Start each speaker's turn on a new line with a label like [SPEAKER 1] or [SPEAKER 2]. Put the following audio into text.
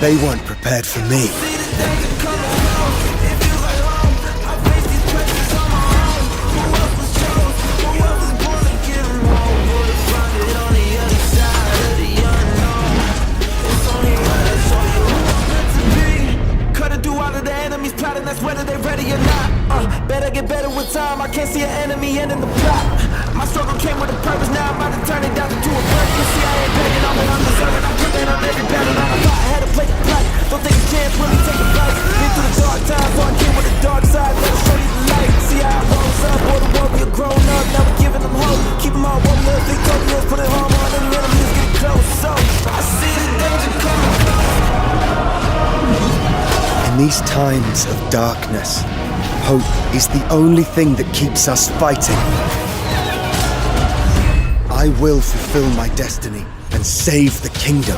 [SPEAKER 1] They weren't prepared for me.
[SPEAKER 2] Whether they ready or not, better get better with time. I can't see an enemy ending the plot. My struggle came with a purpose, now I'm about to turn it down to a burden. You see, I ain't begging, I'm undeserving. I'm putting on every battle. I thought I had to play the plot. Don't take a chance, really take a bite. Been through the dark times, so I came with the dark side. Let us show you the light. See how I rose up, boy, the warrior grown up. Now we're giving them hope. Keep them all warriors, victorious. Put it home on any enemies, get close. So I see the danger coming.
[SPEAKER 1] In these times of darkness, hope is the only thing that keeps us fighting. I will fulfill my destiny and save the kingdom.